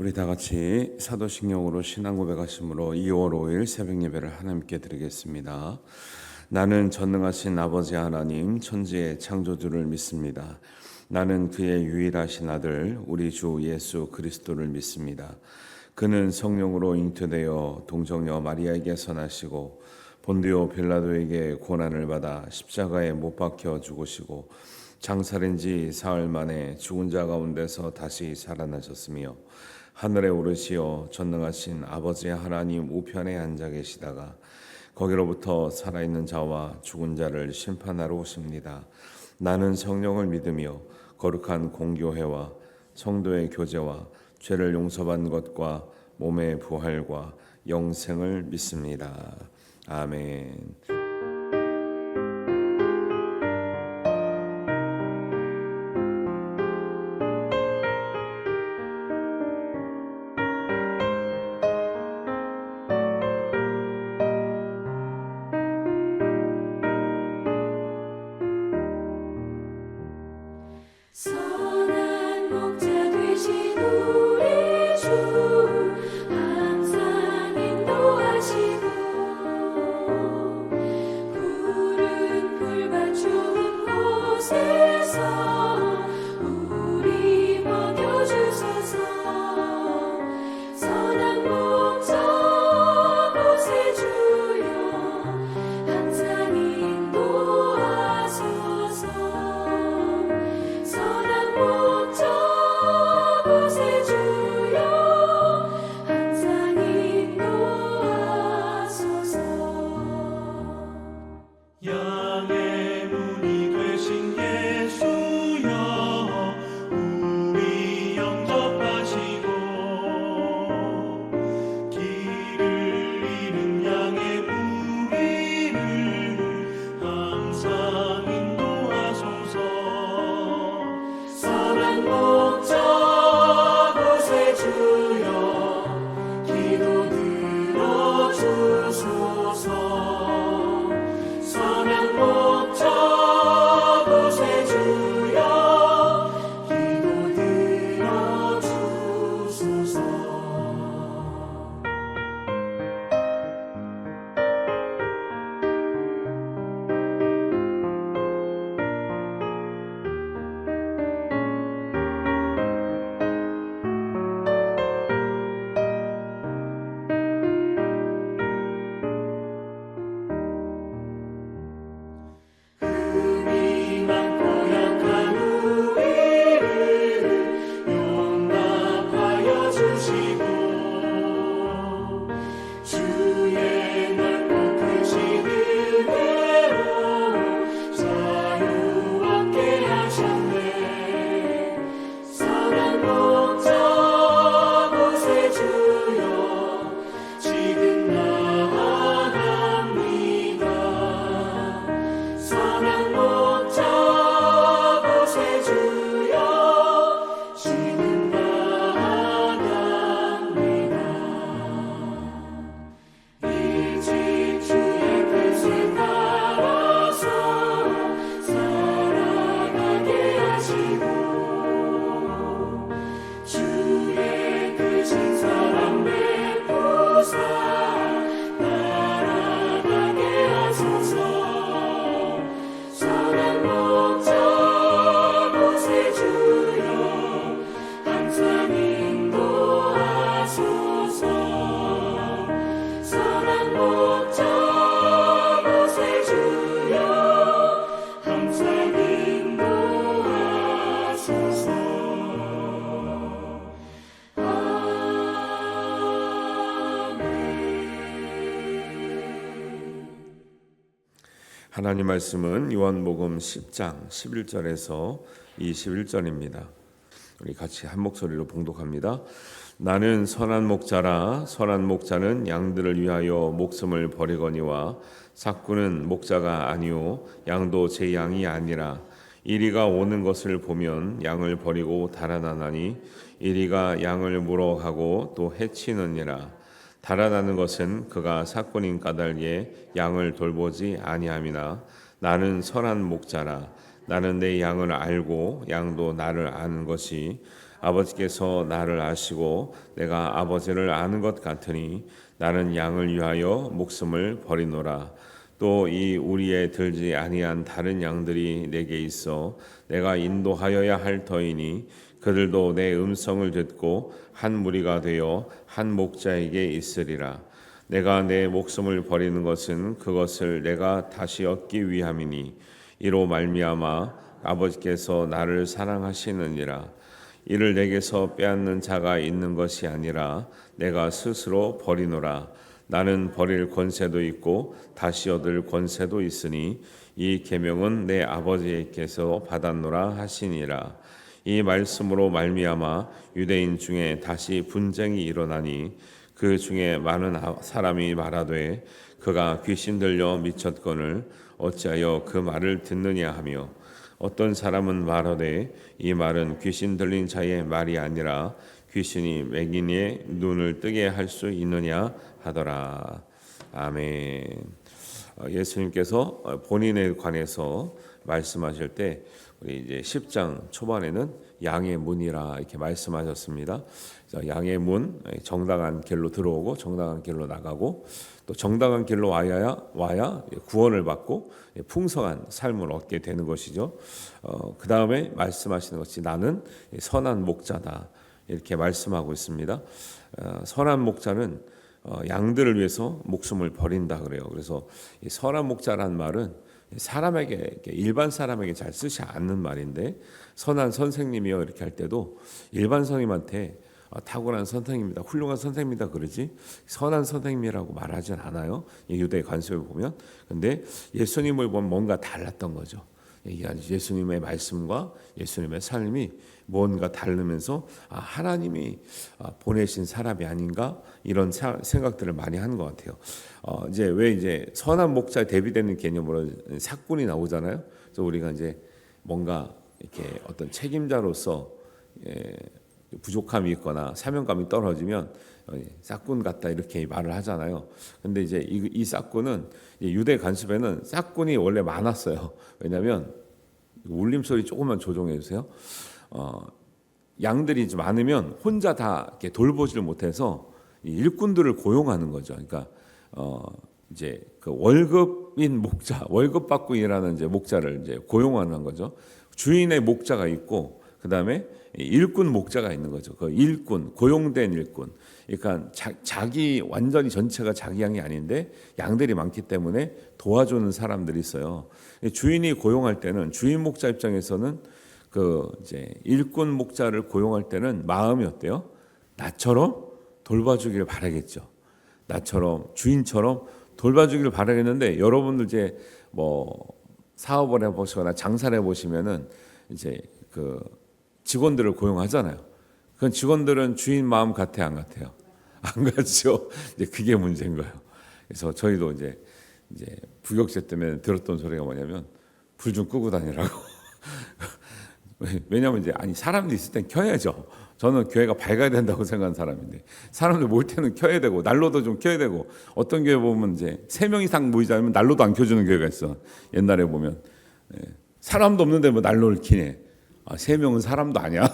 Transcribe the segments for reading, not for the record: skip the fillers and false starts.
우리 다 같이 사도신경으로 신앙 고백하심으로 2월 5일 새벽 예배를 하나님께 드리겠습니다. 나는 전능하신 아버지 하나님 천지의 창조주를 믿습니다. 나는 그의 유일하신 아들 우리 주 예수 그리스도를 믿습니다. 그는 성령으로 잉태되어 동정녀 마리아에게서 나시고 본디오 빌라도에게 고난을 받아 십자가에 못 박혀 죽으시고 장사된 지 사흘 만에 죽은 자 가운데서 다시 살아나셨으며 하늘에 오르시어 전능하신 아버지 하나님 우편에 앉아 계시다가 거기로부터 살아있는 자와 죽은 자를 심판하러 오십니다. 나는 성령을 믿으며 거룩한 공교회와 성도의 교제와 죄를 용서받는 것과 몸의 부활과 영생을 믿습니다. 아멘. 선한 목자 되신 우리 주 항상 인도하시고 푸른 풀밭 좋은 곳에서 우리 먹여주소서. 선한 목자 곳에 주여 항상 인도하소서. 선한 목자 곳에 주여 항상 인도하소서. 양의 문이 되신 예수여 우리 영접하시고 길을 잃은 양의 무리를 항상 인도하소서. 선한 목자 곳에 주여 기도 들어주소서. 선한 목자 곳에 주여 기도 들어주소서. 흠이 많고 약한 우리를 용납하여 주시고 주의 넓고 크신 은혜로 자유 얻게 하셨네. 선한 목자 곳에 주여 지금 나아갑니다. 선한 목자 곳에 주여 지금 나아갑니다. 일찍 주의 뜻을 따라서 살아가게 하시고 주의 크신 사랑 베푸사 날아가게 하소서. 선한 목자 곳에 주여 항상 인도하소서. 선한 목자 곳에 주여 항상 인도하소서. 하나님 말씀은 요한복음 10장 11절에서 21절입니다. 우리 같이 한 목소리로 봉독합니다. 나는 선한 목자라. 선한 목자는 양들을 위하여 목숨을 버리거니와 삭구는 목자가 아니요 양도 제 양이 아니라 이리가 오는 것을 보면 양을 버리고 달아나나니 이리가 양을 물어가고 또 해치느니라. 달아나는 것은 그가 삭군인 까닭에 양을 돌보지 아니함이나 나는 선한 목자라. 나는 내 양을 알고 양도 나를 아는 것이 아버지께서 나를 아시고 내가 아버지를 아는 것 같으니 나는 양을 위하여 목숨을 버리노라. 또 이 우리에 들지 아니한 다른 양들이 내게 있어 내가 인도하여야 할 터이니 그들도 내 음성을 듣고 한 무리가 되어 한 목자에게 있으리라. 내가 내 목숨을 버리는 것은 그것을 내가 다시 얻기 위함이니 이로 말미암아 아버지께서 나를 사랑하시느니라. 이를 내게서 빼앗는 자가 있는 것이 아니라 내가 스스로 버리노라. 나는 버릴 권세도 있고 다시 얻을 권세도 있으니 이 계명은 내 아버지께서 받았노라 하시니라. 이 말씀으로 말미암아 유대인 중에 다시 분쟁이 일어나니 그 중에 많은 사람이 말하되 그가 귀신 들려 미쳤거늘 어찌하여 그 말을 듣느냐 하며 어떤 사람은 말하되 이 말은 귀신 들린 자의 말이 아니라 귀신이 맹인의 눈을 뜨게 할 수 있느냐 하더라. 아멘. 예수님께서 본인에 관해서 말씀하실 때 우리 이제 10장 초반에는 양의 문이라 이렇게 말씀하셨습니다. 양의 문, 정당한 길로 들어오고 정당한 길로 나가고 또 정당한 길로 와야 구원을 받고 풍성한 삶을 얻게 되는 것이죠. 그 다음에 말씀하시는 것이 나는 선한 목자다 이렇게 말씀하고 있습니다. 선한 목자는 양들을 위해서 목숨을 버린다 그래요. 그래서 이 선한 목자란 말은 사람에게 일반 사람에게 잘 쓰지 않는 말인데 선한 선생님이요 이렇게 할 때도 일반 선생님한테 탁월한 선생님입니다, 훌륭한 선생님이다 그러지 선한 선생님이라고 말하진 않아요. 유대 관습을 보면. 근데 예수님을 보면 뭔가 달랐던 거죠. 예수님의 말씀과 예수님의 삶이 뭔가 다르면서 하나님이 보내신 사람이 아닌가 이런 생각들을 많이 하는 것 같아요. 이제 선한 목자 대비되는 개념으로 삭군이 나오잖아요. 그래서 우리가 이제 뭔가 이렇게 어떤 책임자로서 부족함이 있거나 사명감이 떨어지면 싹군 같다 이렇게 말을 하잖아요. 근데 이제 이 싹군은 유대 관습에는 싹군이 원래 많았어요. 왜냐하면 울림소리 조금만 조정해 주세요. 양들이 좀 많으면 혼자 다 이렇게 돌보지를 못해서 일꾼들을 고용하는 거죠. 그러니까 이제 그 월급인 목자, 월급 받고 일하는 이제 목자를 이제 고용하는 거죠. 주인의 목자가 있고 그 다음에 일꾼 목자가 있는 거죠. 그 일꾼, 고용된 일꾼. 그러니까 자기 완전히 전체가 자기 양이 아닌데 양들이 많기 때문에 도와주는 사람들이 있어요. 주인이 고용할 때는 주인 목자 입장에서는 그 이제 일꾼 목자를 고용할 때는 마음이 어때요? 나처럼 돌봐주기를 바라겠죠. 나처럼 주인처럼 돌봐주기를 바라겠는데 여러분들 이제 뭐 사업을 해보시거나 장사를 해보시면은 이제 그 직원들을 고용하잖아요. 그건 직원들은 주인 마음 같아요, 안 같아요? 안 같죠. 이제 그게 문제인 거예요. 그래서 저희도 이제 부격제 때문에 들었던 소리가 뭐냐면 불 좀 끄고 다니라고. 왜냐하면 이제 사람들이 있을 땐 켜야죠. 저는 교회가 밝아야 된다고 생각하는 사람인데 사람들 모일 때는 켜야 되고 난로도 좀 켜야 되고 어떤 교회 보면 이제 3명 이상 모이자면 난로도 안 켜주는 교회가 있어. 옛날에 보면 사람도 없는데 뭐 난로를 켜네. 3명은 사람도 아니야.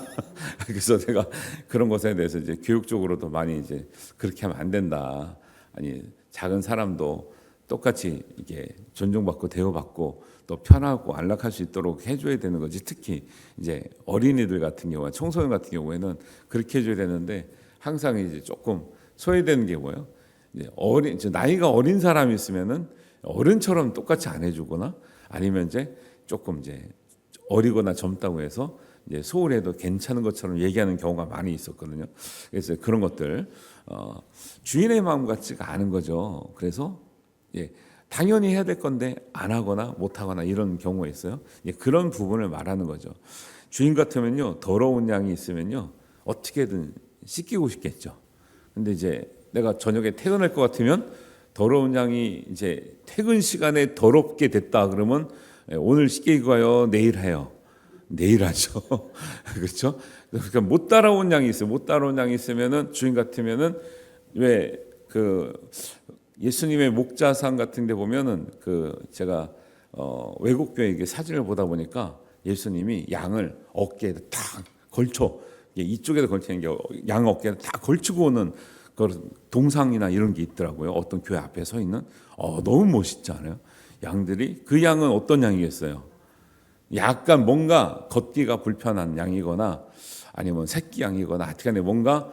그래서 제가 그런 것에 대해서 이제 교육적으로도 많이 이제 그렇게 하면 안 된다. 작은 사람도 똑같이 이게 존중받고 대우받고 또 편하고 안락할 수 있도록 해줘야 되는 거지. 특히 이제 어린이들 같은 경우, 청소년 같은 경우에는 그렇게 해줘야 되는데 항상 이제 조금 소외되는 게 뭐예요? 이제 나이가 어린 사람이 있으면은 어른처럼 똑같이 안 해주거나 아니면 이제 조금 이제 어리거나 젊다고 해서 이제 소홀해도 괜찮은 것처럼 얘기하는 경우가 많이 있었거든요. 그래서 그런 것들 주인의 마음 같지가 않은 거죠. 그래서 당연히 해야 될 건데 안 하거나 못 하거나 이런 경우가 있어요. 그런 부분을 말하는 거죠. 주인 같으면요 더러운 양이 있으면요 어떻게든 씻기고 싶겠죠. 근데 이제 내가 저녁에 퇴근할 것 같으면 더러운 양이 이제 퇴근 시간에 더럽게 됐다 그러면 오늘 씻기고 가요, 내일 해요. 내일 하죠. 그렇죠? 그러니까 못 따라온 양이 있어요. 못 따라온 양이 있으면은 주인 같으면은 왜 그 예수님의 목자상 같은 데 보면은 제가 외국 교회 사진을 보다 보니까 예수님이 양을 어깨에 탁 걸쳐 이쪽에다 걸치는 게 양 어깨에 다 걸치고 오는 그 동상이나 이런 게 있더라고요. 어떤 교회 앞에 서 있는 너무 멋있지 않아요? 양들이 그 양은 어떤 양이겠어요? 약간 뭔가 걷기가 불편한 양이거나 아니면 새끼 양이거나 하여튼간에 뭔가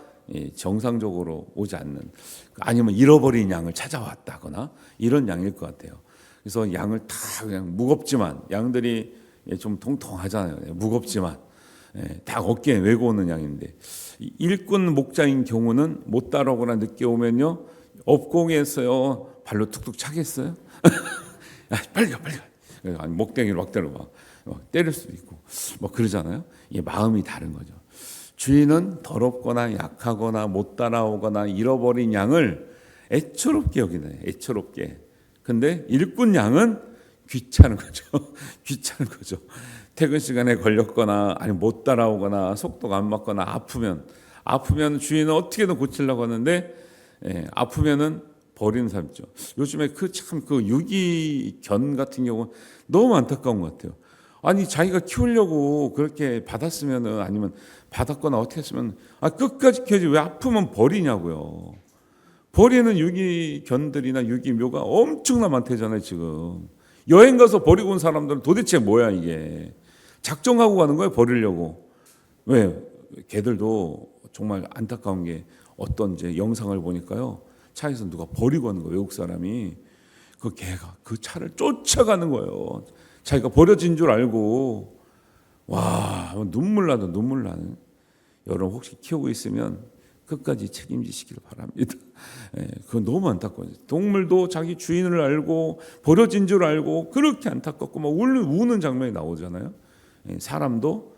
정상적으로 오지 않는 아니면 잃어버린 양을 찾아왔다거나 이런 양일 것 같아요. 그래서 양을 다 그냥 무겁지만 양들이 좀 통통하잖아요. 무겁지만 다 어깨에 메고 오는 양인데 일꾼 목자인 경우는 못 따라오거나 늦게 오면요 업공에서요 발로 툭툭 차겠어요? 빨리 가. 목대기를 막 때려 막 때릴 수도 있고 뭐 그러잖아요. 이게 마음이 다른 거죠. 주인은 더럽거나 약하거나 못 따라오거나 잃어버린 양을 애처롭게 여기네. 애처롭게. 근데 일꾼 양은 귀찮은 거죠. 귀찮은 거죠. 퇴근 시간에 걸렸거나 아니 못 따라오거나 속도가 안 맞거나 아프면 주인은 어떻게든 고치려고 하는데 아프면은 버리는 사람 있죠. 요즘에 그 유기견 같은 경우 너무 안타까운 것 같아요. 아니 자기가 키우려고 그렇게 받았으면은 아니면 받았거나 어떻게 했으면 끝까지 키워야지 왜 아프면 버리냐고요. 버리는 유기견들이나 유기묘가 엄청나 많대잖아요. 지금 여행 가서 버리고 온 사람들은 도대체 뭐야 이게. 작정하고 가는 거예요. 버리려고. 왜? 걔들도 정말 안타까운 게 어떤 이제 영상을 보니까요. 차에서 누가 버리고 가는 거예요. 외국 사람이. 그 걔가 그 차를 쫓아가는 거예요. 자기가 버려진 줄 알고. 와, 눈물 나는. 여러분 혹시 키우고 있으면 끝까지 책임지시기를 바랍니다. 그건 너무 안타까워요. 동물도 자기 주인을 알고 버려진 줄 알고 그렇게 안타깝고 막 우는 장면이 나오잖아요. 사람도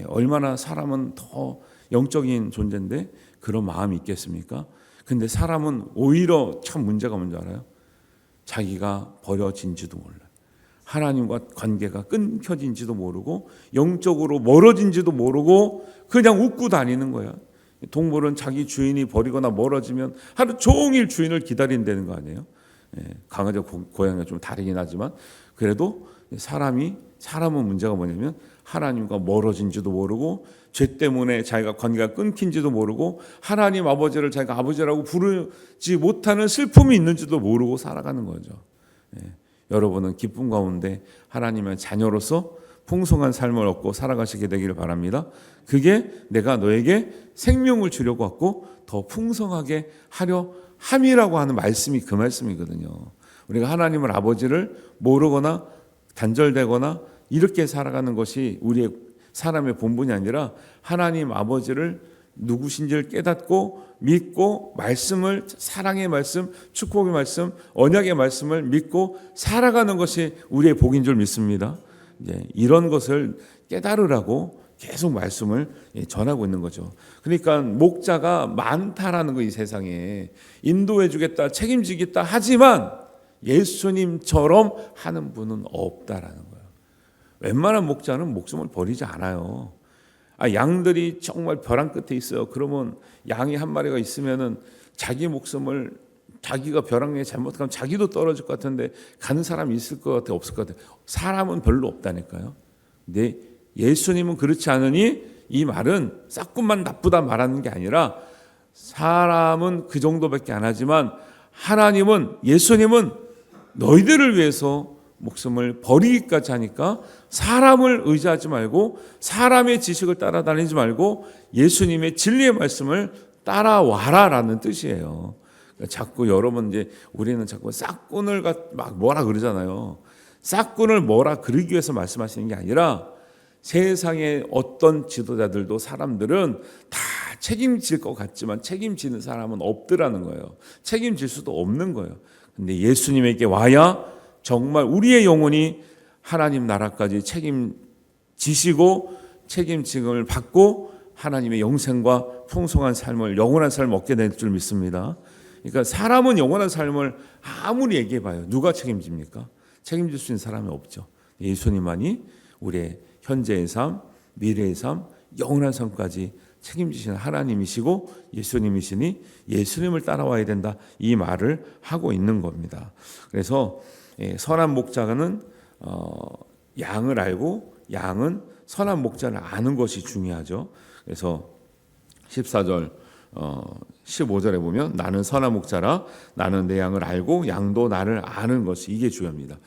얼마나 사람은 더 영적인 존재인데 그런 마음이 있겠습니까? 근데 사람은 오히려 참 문제가 뭔지 알아요? 자기가 버려진지도 몰라요. 하나님과 관계가 끊겨진지도 모르고 영적으로 멀어진지도 모르고 그냥 웃고 다니는 거야. 동물은 자기 주인이 버리거나 멀어지면 하루 종일 주인을 기다린다는 거 아니에요? 강아지와 고양이가 좀 다르긴 하지만 그래도 사람은 문제가 뭐냐면 하나님과 멀어진지도 모르고 죄 때문에 자기가 관계가 끊긴지도 모르고 하나님 아버지를 자기가 아버지라고 부르지 못하는 슬픔이 있는지도 모르고 살아가는 거죠. 여러분은 기쁨 가운데 하나님의 자녀로서 풍성한 삶을 얻고 살아가시게 되기를 바랍니다. 그게 내가 너에게 생명을 주려고 왔고 더 풍성하게 하려 함이라고 하는 말씀이 그 말씀이거든요. 우리가 하나님을 아버지를 모르거나 단절되거나 이렇게 살아가는 것이 우리의 사람의 본분이 아니라 하나님 아버지를 누구신지를 깨닫고 믿고 말씀을 사랑의 말씀, 축복의 말씀, 언약의 말씀을 믿고 살아가는 것이 우리의 복인 줄 믿습니다. 이런 것을 깨달으라고 계속 말씀을 전하고 있는 거죠. 그러니까 목자가 많다라는 거 이 세상에 인도해 주겠다, 책임지겠다 하지만 예수님처럼 하는 분은 없다라는 거예요. 웬만한 목자는 목숨을 버리지 않아요. 양들이 정말 벼랑 끝에 있어요. 그러면 양이 한 마리가 있으면은 자기 목숨을 자기가 벼랑에 잘못하면 자기도 떨어질 것 같은데 가는 사람이 있을 것 같아 없을 것 같아. 사람은 별로 없다니까요. 근데 예수님은 그렇지 않으니 이 말은 싹군만 나쁘다 말하는 게 아니라 사람은 그 정도밖에 안 하지만 하나님은 예수님은 너희들을 위해서 목숨을 버리기까지 하니까 사람을 의지하지 말고 사람의 지식을 따라다니지 말고 예수님의 진리의 말씀을 따라와라라는 뜻이에요. 자꾸 여러분 우리는 자꾸 싹군을 막 뭐라 그러잖아요. 싹군을 뭐라 그러기 위해서 말씀하시는 게 아니라 세상의 어떤 지도자들도 사람들은 다 책임질 것 같지만 책임지는 사람은 없더라는 거예요. 책임질 수도 없는 거예요. 근데 예수님에게 와야 정말 우리의 영혼이 하나님 나라까지 책임지시고 책임짐을 받고 하나님의 영생과 풍성한 삶을 영원한 삶을 얻게 될 줄 믿습니다. 그러니까 사람은 영원한 삶을 아무리 얘기해봐요. 누가 책임집니까? 책임질 수 있는 사람이 없죠. 예수님만이 우리의 현재의 삶, 미래의 삶, 영원한 삶까지 책임지시는 하나님이시고 예수님이시니 예수님을 따라와야 된다. 이 말을 하고 있는 겁니다. 그래서 선한 목자는 양을 알고 양은 선한 목자를 아는 것이 중요하죠. 그래서 14절 15절에 보면 나는 선한 목자라 나는 내 양을 알고 양도 나를 아는 것이 이게 중요합니다.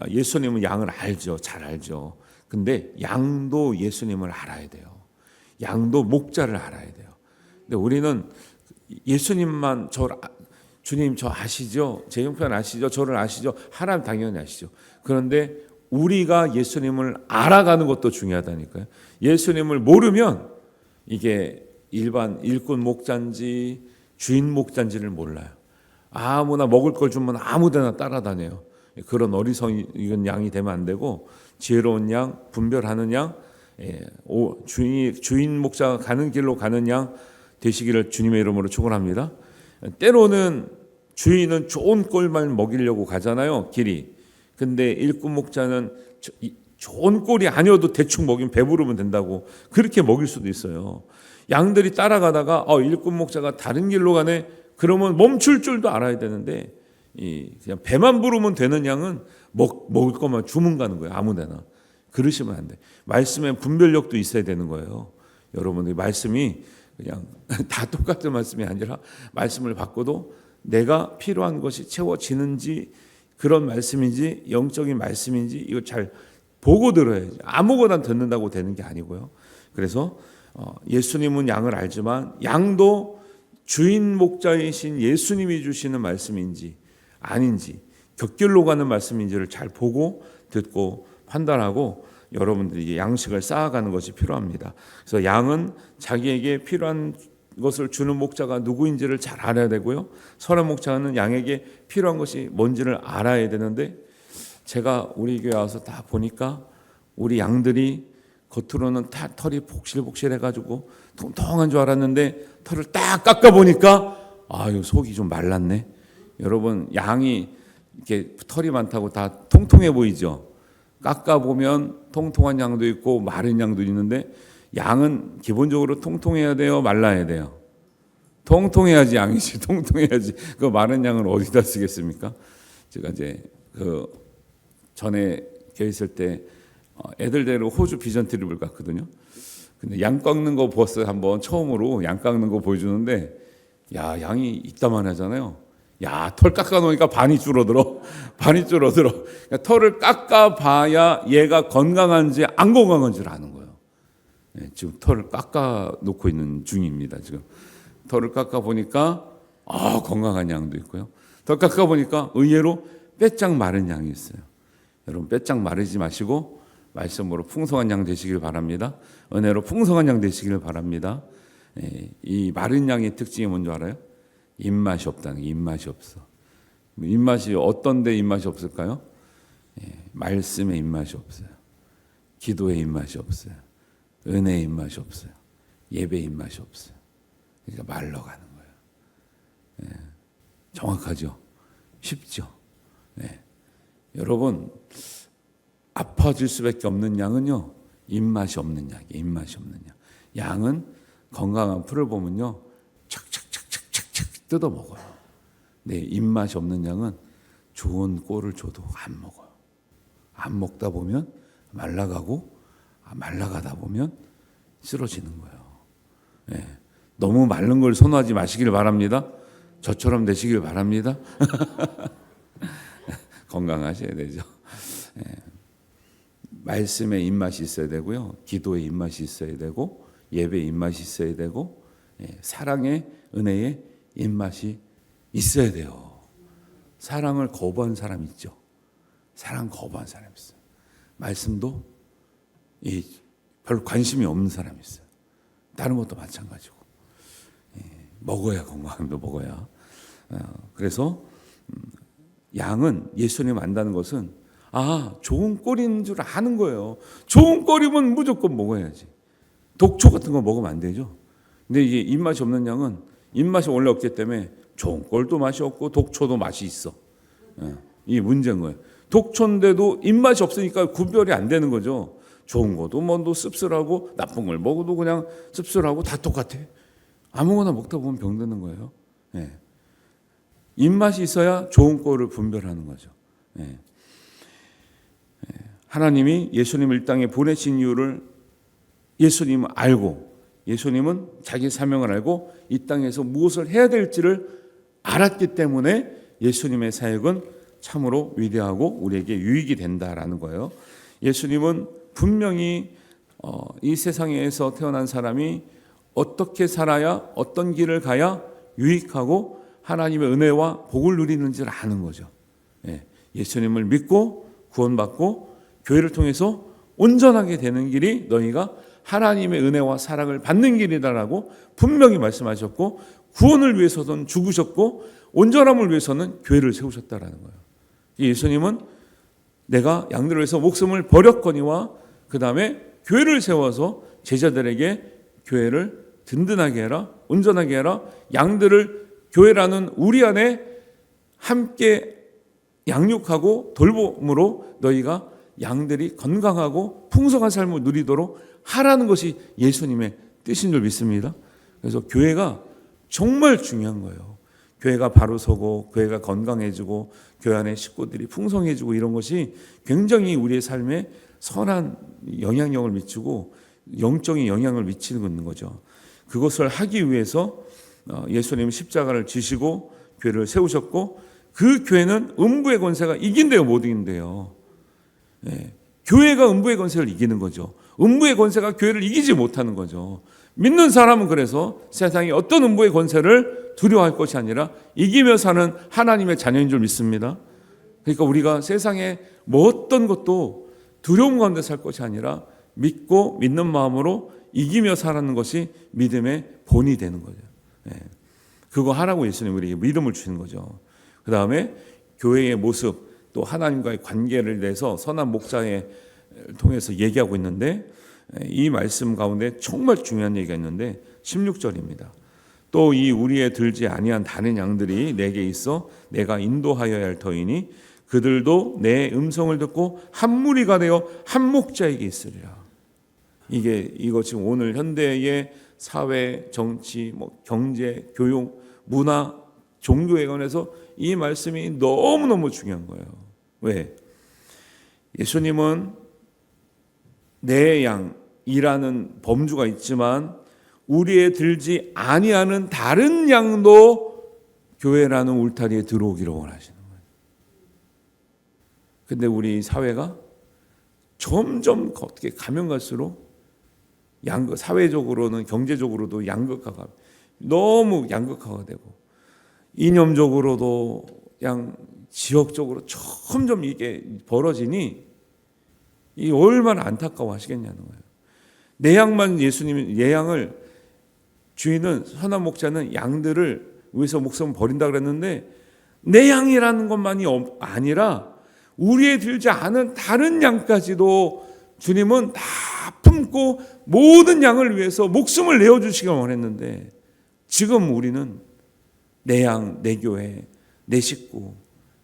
예수님은 양을 알죠. 잘 알죠. 근데 양도 예수님을 알아야 돼요. 양도 목자를 알아야 돼요. 근데 우리는 예수님만 주님 저 아시죠? 제 형편 아시죠? 저를 아시죠? 하나님 당연히 아시죠. 그런데 우리가 예수님을 알아가는 것도 중요하다니까요. 예수님을 모르면 이게 일반 일꾼 목자인지 주인 목자인지를 몰라요. 아무나 먹을 걸 주면 아무데나 따라다녀요. 그런 어리석은 양이 되면 안 되고 지혜로운 양, 분별하는 양, 주인 목자가 가는 길로 가는 양 되시기를 주님의 이름으로 축원합니다. 때로는 주인은 좋은 꼴만 먹이려고 가잖아요, 길이. 근데 일꾼 목자는 좋은 꼴이 아니어도 대충 먹이면 배부르면 된다고 그렇게 먹일 수도 있어요. 양들이 따라가다가 일꾼 목자가 다른 길로 가네. 그러면 멈출 줄도 알아야 되는데 그냥 배만 부르면 되는 양은 먹을 것만 주문 가는 거예요. 아무데나. 그러시면 안 돼. 말씀에 분별력도 있어야 되는 거예요. 여러분들 말씀이 그냥 다 똑같은 말씀이 아니라 말씀을 바꿔도 내가 필요한 것이 채워지는지 그런 말씀인지 영적인 말씀인지 이거 잘 보고 들어야지. 아무거나 듣는다고 되는 게 아니고요. 그래서 예수님은 양을 알지만 양도 주인 목자이신 예수님이 주시는 말씀인지 아닌지 곁길로 가는 말씀인지를 잘 보고 듣고 판단하고 여러분들이 양식을 쌓아가는 것이 필요합니다. 그래서 양은 자기에게 필요한 것을 주는 목자가 누구인지를 잘 알아야 되고요. 선한 목자는 양에게 필요한 것이 뭔지를 알아야 되는데 제가 우리 교회 와서 다 보니까 우리 양들이 겉으로는 털이 복실복실해가지고 통통한 줄 알았는데 털을 딱 깎아보니까 아유 속이 좀 말랐네. 여러분 양이 이렇게 털이 많다고 다 통통해 보이죠? 깎아보면 통통한 양도 있고 마른 양도 있는데 양은 기본적으로 통통해야 돼요? 말라야 돼요? 통통해야지 양이지. 통통해야지. 그 마른 양을 어디다 쓰겠습니까? 제가 이제 전에 교회 있을 때 애들 데리고 호주 비전 트립을 갔거든요. 근데 양 깎는 거 버스 한번 처음으로 양 깎는 거 보여주는데 야 양이 이따만 하잖아요. 야 털 깎아 놓으니까 반이 줄어들어. 그러니까 털을 깎아 봐야 얘가 건강한지 안 건강한지를 아는 거예요. 네, 지금 털을 깎아 놓고 있는 중입니다. 지금 털을 깎아 보니까 건강한 양도 있고요. 털 깎아 보니까 의외로 빼짝 마른 양이 있어요. 여러분 빼짝 마르지 마시고 말씀으로 풍성한 양 되시길 바랍니다. 은혜로 풍성한 양 되시길 바랍니다. 이 마른 양의 특징이 뭔지 알아요? 입맛이 없다는 게. 입맛이 없어. 입맛이 어떤 데 입맛이 없을까요? 말씀에 입맛이 없어요. 기도에 입맛이 없어요. 은혜에 입맛이 없어요. 예배에 입맛이 없어요. 그러니까 말러가는 거예요. 정확하죠? 쉽죠? 여러분 아파질 수밖에 없는 양은요 입맛이 없는 양이에요. 입맛이 없는 양. 양은 건강한 풀을 보면요 착착착착착착 뜯어 먹어요. 네, 입맛이 없는 양은 좋은 꼴을 줘도 안 먹어요. 안 먹다 보면 말라가고 말라가다 보면 쓰러지는 거예요. 너무 마른 걸 선호하지 마시길 바랍니다. 저처럼 되시길 바랍니다. 건강하셔야 되죠. 말씀에 입맛이 있어야 되고요. 기도에 입맛이 있어야 되고 예배에 입맛이 있어야 되고 사랑에 은혜에 입맛이 있어야 돼요. 사랑을 거부한 사람 있죠. 사랑 거부한 사람 있어요. 말씀도 별로 관심이 없는 사람이 있어요. 다른 것도 마찬가지고 먹어야 건강합니다. 먹어야. 그래서 양은 예수님 안다는 것은 좋은 꼴인 줄 아는 거예요. 좋은 꼴이면 무조건 먹어야지. 독초 같은 거 먹으면 안 되죠. 근데 이게 입맛이 없는 양은 입맛이 원래 없기 때문에 좋은 꼴도 맛이 없고 독초도 맛이 있어. 이게 문제인 거예요. 독초인데도 입맛이 없으니까 구별이 안 되는 거죠. 좋은 것도 뭐도 씁쓸하고 나쁜 걸 먹어도 그냥 씁쓸하고 다 똑같아. 아무거나 먹다 보면 병드는 거예요. 입맛이 있어야 좋은 꼴을 분별하는 거죠. 하나님이 예수님을 이 땅에 보내신 이유를 예수님은 알고 예수님은 자기 사명을 알고 이 땅에서 무엇을 해야 될지를 알았기 때문에 예수님의 사역은 참으로 위대하고 우리에게 유익이 된다라는 거예요. 예수님은 분명히 이 세상에서 태어난 사람이 어떻게 살아야 어떤 길을 가야 유익하고 하나님의 은혜와 복을 누리는지를 아는 거죠. 예수님을 믿고 구원받고 교회를 통해서 온전하게 되는 길이 너희가 하나님의 은혜와 사랑을 받는 길이다라고 분명히 말씀하셨고, 구원을 위해서는 죽으셨고 온전함을 위해서는 교회를 세우셨다라는 거예요. 예수님은 내가 양들을 위해서 목숨을 버렸거니와 그 다음에 교회를 세워서 제자들에게 교회를 든든하게 해라, 온전하게 해라, 양들을 교회라는 우리 안에 함께 양육하고 돌봄으로 너희가 양들이 건강하고 풍성한 삶을 누리도록 하라는 것이 예수님의 뜻인 줄 믿습니다. 그래서 교회가 정말 중요한 거예요. 교회가 바로 서고 교회가 건강해지고 교회 안에 식구들이 풍성해지고 이런 것이 굉장히 우리의 삶에 선한 영향력을 미치고 영적인 영향을 미치고 있는 거죠. 그것을 하기 위해서 예수님은 십자가를 지시고 교회를 세우셨고, 그 교회는 음부의 권세가 이긴대요, 못 이긴대요. 교회가 음부의 권세를 이기는 거죠. 음부의 권세가 교회를 이기지 못하는 거죠. 믿는 사람은 그래서 세상에 어떤 음부의 권세를 두려워할 것이 아니라 이기며 사는 하나님의 자녀인 줄 믿습니다. 그러니까 우리가 세상에 뭐 어떤 것도 두려움 가운데 살 것이 아니라 믿고 믿는 마음으로 이기며 살아가는 것이 믿음의 본이 되는 거죠. 그거 하라고 예수님이 우리에게 믿음을 주시는 거죠. 그 다음에 교회의 모습, 또 하나님과의 관계를 내서 선한 목자에 통해서 얘기하고 있는데, 이 말씀 가운데 정말 중요한 얘기가 있는데 16절입니다. 또 이 우리에 들지 아니한 다른 양들이 내게 있어 내가 인도하여야 할 터이니 그들도 내 음성을 듣고 한 무리가 되어 한 목자에게 있으리라. 이거 지금 오늘 현대의 사회, 정치, 경제, 교육, 문화, 종교에 관해서 이 말씀이 너무너무 중요한 거예요. 왜? 예수님은 내 양이라는 범주가 있지만 우리에 들지 아니하는 다른 양도 교회라는 울타리에 들어오기를 원하시는 거예요. 근데 우리 사회가 점점 어떻게 가면 갈수록 사회적으로는 경제적으로도 양극화가 너무 양극화가 되고, 이념적으로도 지역적으로 점점 이게 벌어지니 이 얼마나 안타까워 하시겠냐는 거예요. 내 양만 예수님이 내 양을 주인은 선한 목자는 양들을 위해서 목숨을 버린다 그랬는데, 내 양이라는 것만이 아니라 우리에 들지 않은 다른 양까지도 주님은 다 품고 모든 양을 위해서 목숨을 내어주시길 원했는데, 지금 우리는 내 양, 내 교회, 내 식구,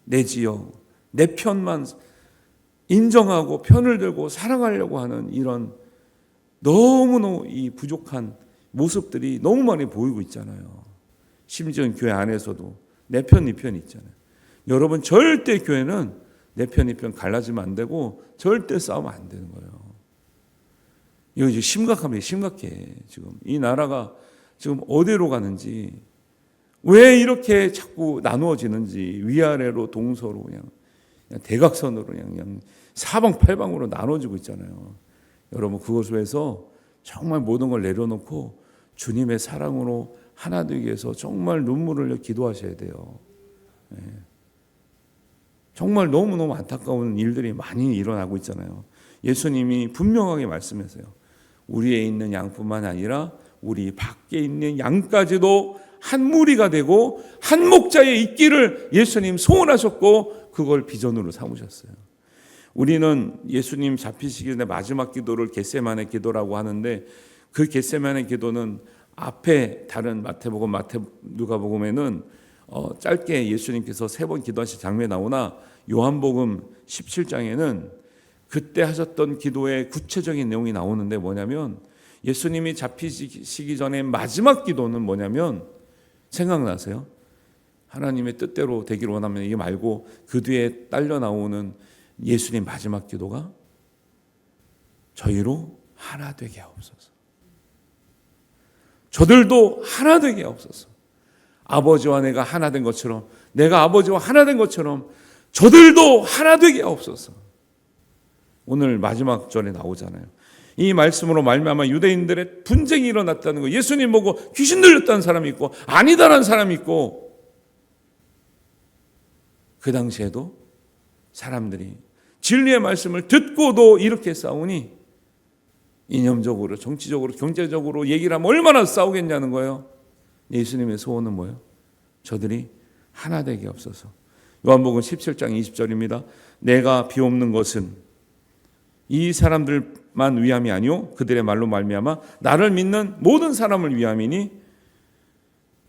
내 지역, 내 편만 인정하고 편을 들고 사랑하려고 하는 이런 너무너무 이 부족한 모습들이 너무 많이 보이고 있잖아요. 심지어 교회 안에서도 내 편, 네 편이 있잖아요. 여러분, 절대 교회는 내 편, 네 편 갈라지면 안 되고 절대 싸우면 안 되는 거예요. 이거 지금 심각합니다. 심각해. 지금 이 나라가 지금 어디로 가는지, 왜 이렇게 자꾸 나누어지는지, 위아래로 동서로 그냥 대각선으로 그냥 사방팔방으로 나눠지고 있잖아요. 여러분, 그것을 위해서 정말 모든 걸 내려놓고 주님의 사랑으로 하나 되기 위해서 정말 눈물을 흘려 기도하셔야 돼요. 정말 너무너무 안타까운 일들이 많이 일어나고 있잖아요. 예수님이 분명하게 말씀하세요. 우리에 있는 양뿐만 아니라 우리 밖에 있는 양까지도 한 무리가 되고 한 목자에 있기를 예수님 소원하셨고, 그걸 비전으로 삼으셨어요. 우리는 예수님 잡히시기 전에 마지막 기도를 겟세마네 기도라고 하는데, 그 겟세마네 기도는 앞에 다른 마태복음, 누가복음에는 짧게 예수님께서 3번 기도하신 장면이 나오나, 요한복음 17장에는 그때 하셨던 기도의 구체적인 내용이 나오는데, 뭐냐면 예수님이 잡히시기 전에 마지막 기도는 뭐냐면, 생각나세요? 하나님의 뜻대로 되기를 원하면, 이게 말고 그 뒤에 딸려 나오는 예수님 마지막 기도가 저희로 하나 되게 하옵소서. 저들도 하나 되게 하옵소서. 아버지와 내가 하나 된 것처럼, 내가 아버지와 하나 된 것처럼 저들도 하나 되게 하옵소서. 오늘 마지막 절에 나오잖아요. 이 말씀으로 말미암아 유대인들의 분쟁이 일어났다는 거. 예수님 보고 귀신 들렸다는 사람이 있고 아니다라는 사람이 있고, 그 당시에도 사람들이 진리의 말씀을 듣고도 이렇게 싸우니 이념적으로, 정치적으로, 경제적으로 얘기를 하면 얼마나 싸우겠냐는 거예요. 예수님의 소원은 뭐예요? 저들이 하나 되게 없어서. 요한복음 17장 20절입니다. 내가 비옵는 것은 이 사람들만 위함이 아니요 그들의 말로 말미암아 나를 믿는 모든 사람을 위함이니,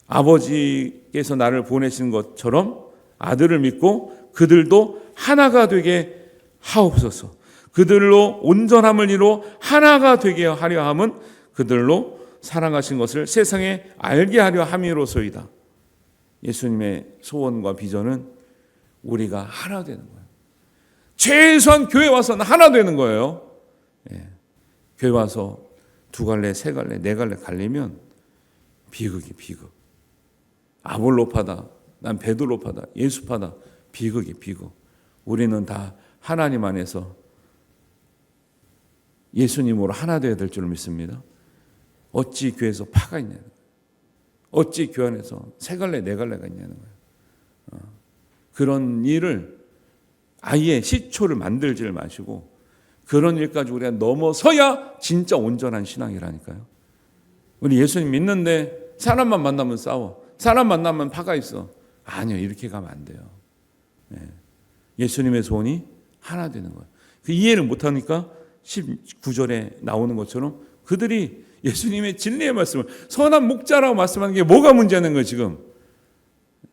아버지께서 나를 보내신 것처럼 아들을 믿고 그들도 하나가 되게 하옵소서. 그들로 온전함을 이루어 하나가 되게 하려 함은 그들로 사랑하신 것을 세상에 알게 하려 함이로소이다. 예수님의 소원과 비전은 우리가 하나 되는 거예요. 최소한 교회 와서는 하나 되는 거예요. 교회 와서 두 갈래, 세 갈래, 네 갈래 갈리면 비극이 비극. 아볼로파다, 난 베드로파다, 예수파다, 비극이 비극. 우리는 다 하나님 안에서 예수님으로 하나 되어야 될 줄 믿습니다. 어찌 교회에서 파가 있냐는 거예요. 어찌 교회 안에서 세 갈래, 네 갈래가 있냐는 거예요. 그런 일을 아예 시초를 만들지를 마시고, 그런 일까지 우리가 넘어서야 진짜 온전한 신앙이라니까요. 우리 예수님 믿는데 사람만 만나면 싸워, 사람 만나면 파가 있어. 아니요, 이렇게 가면 안 돼요. 예수님의 소원이 하나 되는 거예요. 그 이해를 못하니까 19절에 나오는 것처럼 그들이 예수님의 진리의 말씀을, 선한 목자라고 말씀하는 게 뭐가 문제는 거예요 지금.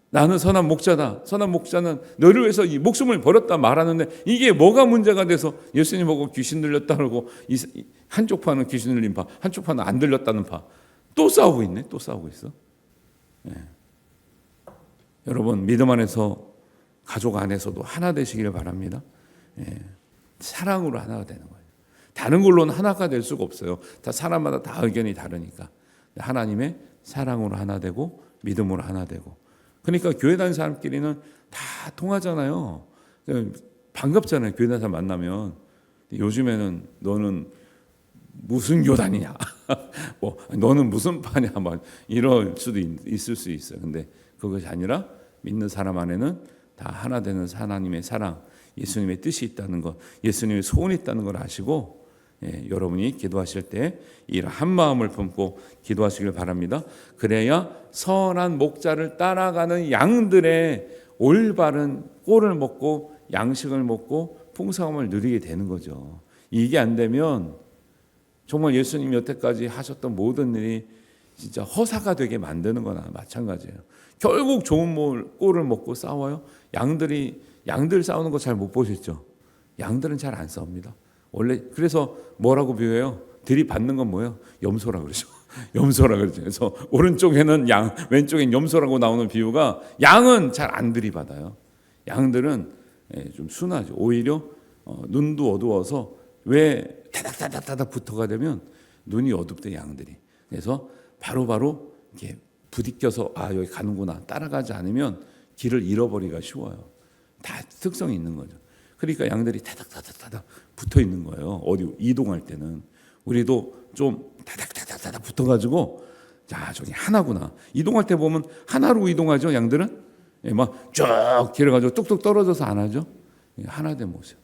나는 선한 목자다, 선한 목자는 너를 위해서 이 목숨을 버렸다 말하는데, 이게 뭐가 문제가 돼서 예수님 보고 귀신 들렸다 그러고 한쪽 파는 귀신 들린 파, 한쪽 파는 안 들렸다는 파, 또 싸우고 있네. 또 싸우고 있어. 여러분, 믿음 안에서, 가족 안에서도 하나 되시기를 바랍니다. 사랑으로 하나가 되는 거예요. 다른 걸로는 하나가 될 수가 없어요. 다 사람마다 다 의견이 다르니까. 하나님의 사랑으로 하나 되고 믿음으로 하나 되고. 그러니까 교회 다니는 사람끼리는 다 통하잖아요. 반갑잖아요. 교회 다니는 사람 만나면. 요즘에는 너는 무슨 교 다니냐, 뭐 너는 무슨 파냐, 막 이럴 수도 있을 수 있어요. 근데 그것이 아니라 믿는 사람 안에는 다 하나 되는 하나님의 사랑, 예수님의 뜻이 있다는 것, 예수님의 소원이 있다는 걸 아시고, 여러분이 기도하실 때 이 한 마음을 품고 기도하시길 바랍니다. 그래야 선한 목자를 따라가는 양들의 올바른 꼴을 먹고 양식을 먹고 풍성함을 누리게 되는 거죠. 이게 안 되면 정말 예수님 여태까지 하셨던 모든 일이 진짜 허사가 되게 만드는 거나 마찬가지예요. 결국 좋은 꼴을 먹고 싸워요. 양들 싸우는 거 잘 못 보셨죠? 양들은 잘 안 싸웁니다. 원래 그래서 뭐라고 비유해요? 들이받는 건 뭐예요? 염소라 그러죠. 염소라 그러죠. 그래서 오른쪽에는 양, 왼쪽엔 염소라고 나오는 비유가, 양은 잘 안 들이받아요. 양들은 좀 순하죠. 오히려 눈도 어두워서, 왜 타닥타닥타닥 붙어가 되면 눈이 어둡대 양들이. 그래서 바로바로 이렇게 부딪혀서 여기 가는구나 따라가지 않으면 길을 잃어버리기가 쉬워요. 다 특성이 있는 거죠. 그러니까 양들이 타닥타닥타닥 붙어 있는 거예요. 어디 이동할 때는. 우리도 좀 타닥타닥타닥 붙어가지고, 자 저기 하나구나. 이동할 때 보면 하나로 이동하죠. 양들은 막 쭉 길어가지고 뚝뚝 떨어져서 안 하죠. 하나된 모습.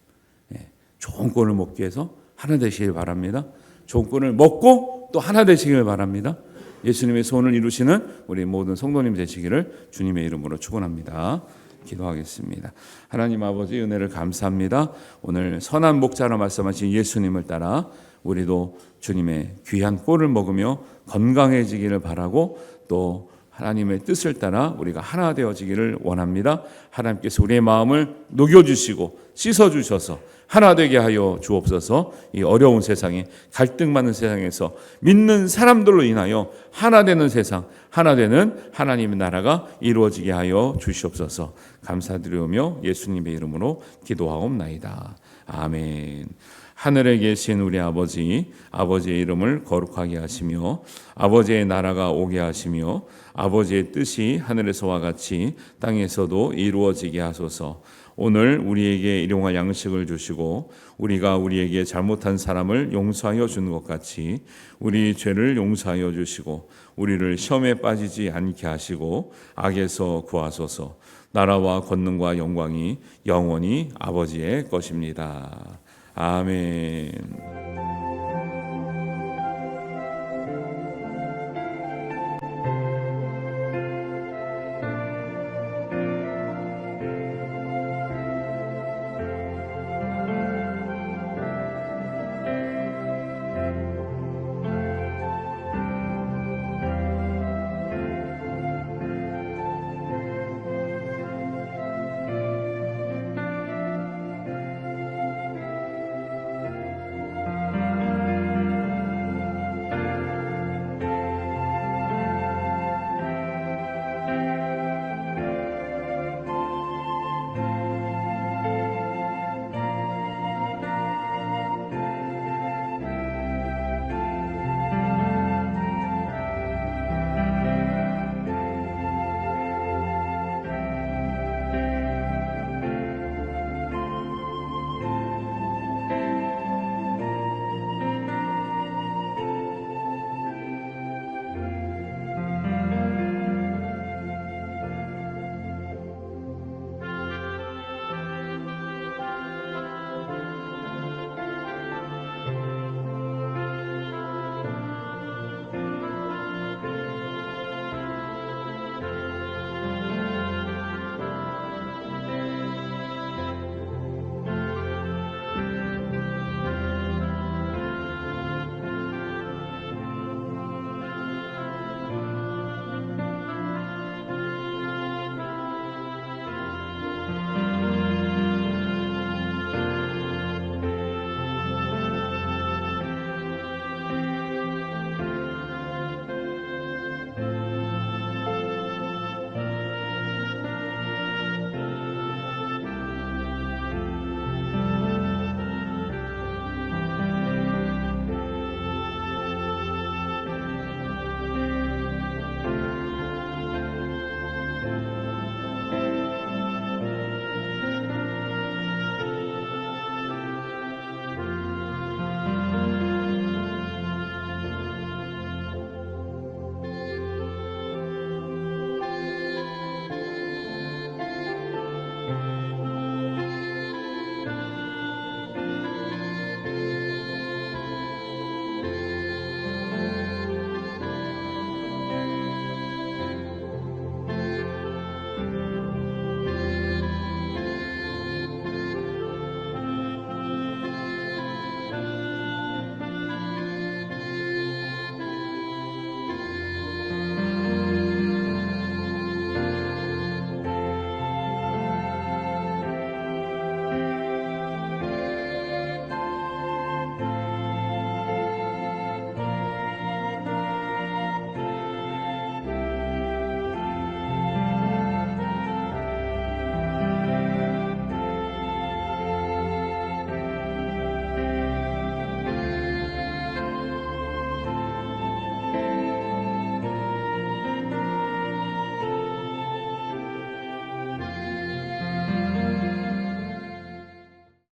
좋은 꼴을 먹기 위해서 하나 되시길 바랍니다. 좋은 꼴을 먹고 또 하나 되시길 바랍니다. 예수님의 소원을 이루시는 우리 모든 성도님 되시기를 주님의 이름으로 축원합니다. 기도하겠습니다. 하나님 아버지, 은혜를 감사합니다. 오늘 선한 목자라 말씀하신 예수님을 따라 우리도 주님의 귀한 꼴을 먹으며 건강해지기를 바라고, 또 하나님의 뜻을 따라 우리가 하나 되어지기를 원합니다. 하나님께서 우리의 마음을 녹여주시고 씻어주셔서 하나 되게 하여 주옵소서. 이 어려운 세상에, 갈등 많은 세상에서 믿는 사람들로 인하여 하나 되는 세상, 하나 되는 하나님의 나라가 이루어지게 하여 주시옵소서. 감사드리오며 예수님의 이름으로 기도하옵나이다. 아멘. 하늘에 계신 우리 아버지, 아버지의 이름을 거룩하게 하시며 아버지의 나라가 오게 하시며 아버지의 뜻이 하늘에서와 같이 땅에서도 이루어지게 하소서. 오늘 우리에게 일용할 양식을 주시고 우리가 우리에게 잘못한 사람을 용서하여 주는 것 같이 우리 죄를 용서하여 주시고 우리를 시험에 빠지지 않게 하시고 악에서 구하소서. 나라와 권능과 영광이 영원히 아버지의 것입니다. 아멘.